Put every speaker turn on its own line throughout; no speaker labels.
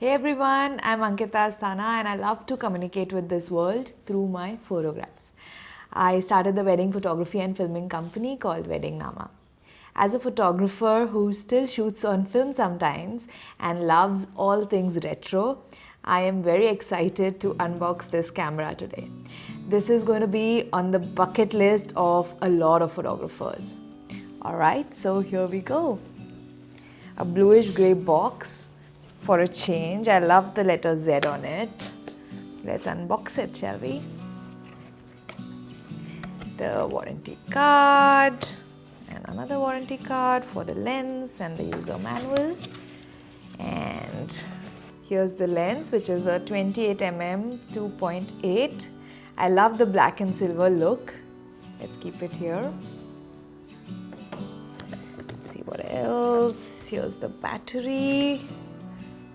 Hey everyone, I'm Ankita Asthana and I love to communicate with this world through my photographs. I started the wedding photography and filming company called Wedding Nama. As a photographer who still shoots on film sometimes and loves all things retro, I am very excited to unbox this camera today. This is going to be on the bucket list of a lot of photographers. Alright, so here we go. A bluish grey box for a change. I love the letter Z on it. Let's unbox it, shall we? The warranty card and another warranty card for the lens and the user manual. And here's the lens, which is a 28mm 2.8. I love the black and silver look. Let's keep it here. Let's see what else. Here's the battery.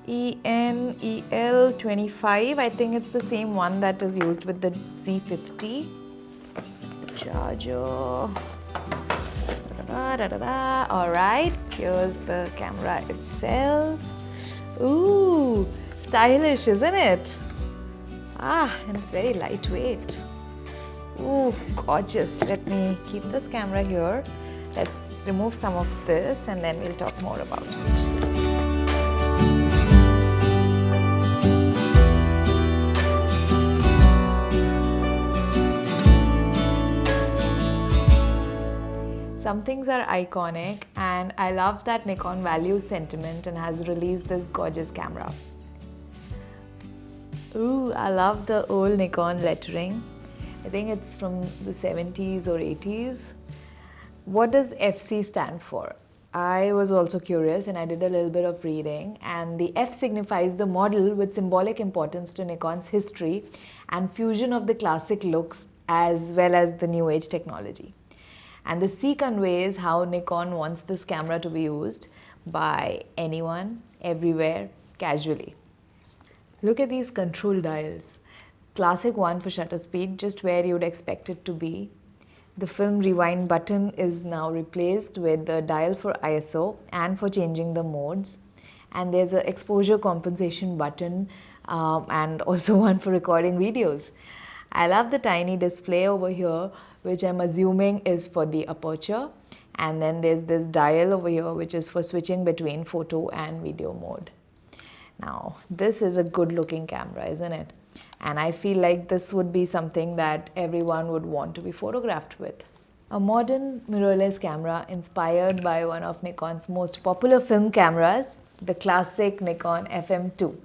ENEL25. I think it's the same one that is used with the Z50. The charger. Alright, here's the camera itself. Ooh, stylish, isn't it? And it's very lightweight. Ooh, gorgeous. Let me keep this camera here. Let's remove some of this and then we'll talk more about it. Some things are iconic and I love that Nikon values sentiment and has released this gorgeous camera. Ooh, I love the old Nikon lettering. I think it's from the 70s or 80s. What does FC stand for? I was also curious and I did a little bit of reading, and the F signifies the model with symbolic importance to Nikon's history and fusion of the classic looks as well as the new age technology. And the C conveys how Nikon wants this camera to be used by anyone, everywhere, casually. Look at these control dials. Classic one for shutter speed, just where you would expect it to be. The film rewind button is now replaced with the dial for ISO and for changing the modes. And there's an exposure compensation button and also one for recording videos. I love the tiny display over here, which I'm assuming is for the aperture. And then there's this dial over here, which is for switching between photo and video mode. Now, this is a good looking camera, isn't it? And I feel like this would be something that everyone would want to be photographed with. A modern mirrorless camera inspired by one of Nikon's most popular film cameras, the classic Nikon FM2.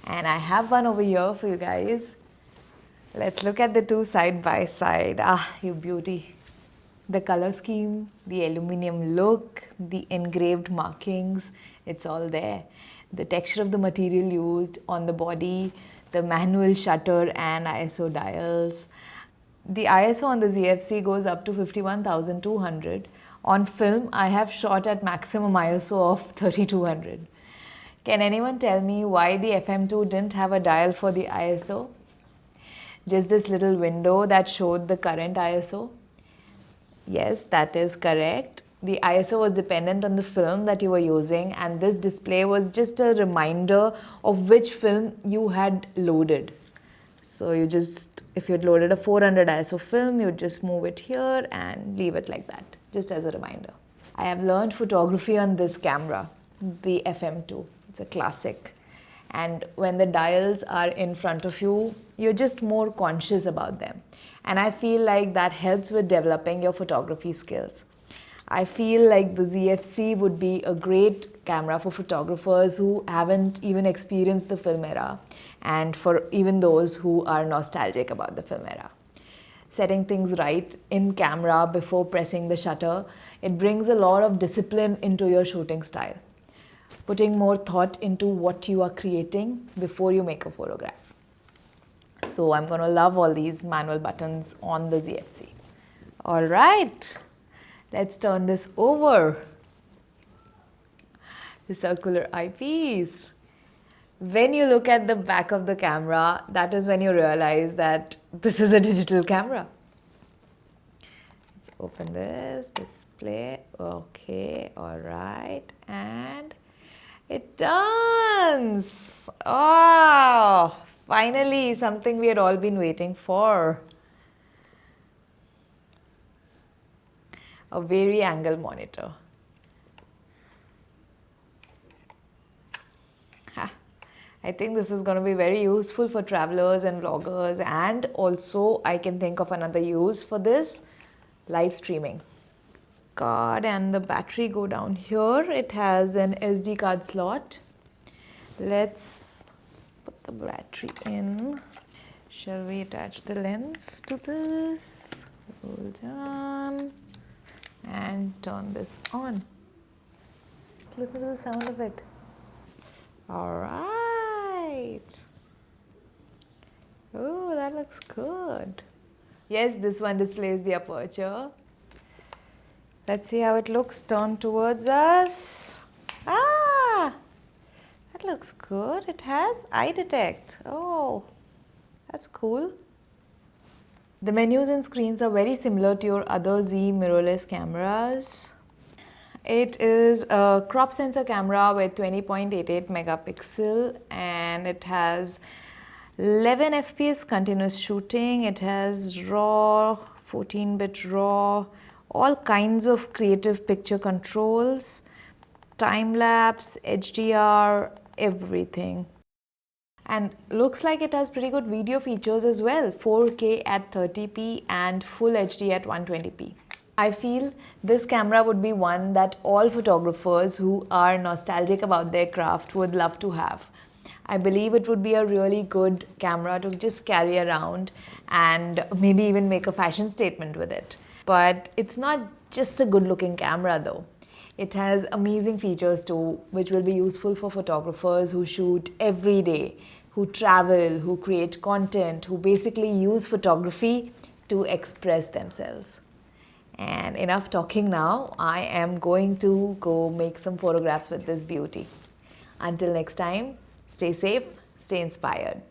And I have one over here for you guys. Let's look at the two side by side. You beauty. The color scheme, the aluminium look, the engraved markings, it's all there. The texture of the material used on the body, the manual shutter and ISO dials. The ISO on the ZFC goes up to 51,200. On film, I have shot at maximum ISO of 3,200. Can anyone tell me why the FM2 didn't have a dial for the ISO? Just this little window that showed the current ISO? Yes, that is correct. The ISO was dependent on the film that you were using, and this display was just a reminder of which film you had loaded. So you just, if you'd loaded a 400 ISO film, you'd just move it here and leave it like that, just as a reminder. I have learned photography on this camera, the FM2. It's a classic. And when the dials are in front of you, you're just more conscious about them. And I feel like that helps with developing your photography skills. I feel like the ZFC would be a great camera for photographers who haven't even experienced the film era, and for even those who are nostalgic about the film era. Setting things right in camera before pressing the shutter, it brings a lot of discipline into your shooting style. Putting more thought into what you are creating before you make a photograph. So I'm going to love all these manual buttons on the ZFC. All right. Let's turn this over. The circular eyepiece. When you look at the back of the camera, that is when you realize that this is a digital camera. Let's open this display. Okay, all right. And It turns! Oh, finally something we had all been waiting for. A vari-angle monitor. I think this is going to be very useful for travelers and vloggers, and also I can think of another use for this, live streaming. Card and the battery go down here. It has an SD card slot. Let's put the battery in. Shall we attach the lens to this? Hold on and turn this on. Listen to the sound of it. All right. Oh, that looks good. Yes, this one displays the aperture. Let's see how it looks. Turn towards us. Ah, that looks good. It has eye detect. Oh, that's cool. The menus and screens are very similar to your other Z mirrorless cameras. It is a crop sensor camera with 20.88 megapixel, and it has 11 fps continuous shooting. It has RAW, 14-bit RAW, all kinds of creative picture controls, time-lapse, HDR, everything. And looks like it has pretty good video features as well, 4K at 30p and Full HD at 120p. I feel this camera would be one that all photographers who are nostalgic about their craft would love to have. I believe it would be a really good camera to just carry around and maybe even make a fashion statement with it. But it's not just a good looking camera though. It has amazing features too, which will be useful for photographers who shoot every day, who travel, who create content, who basically use photography to express themselves. And enough talking now, I am going to go make some photographs with this beauty. Until next time, stay safe, stay inspired.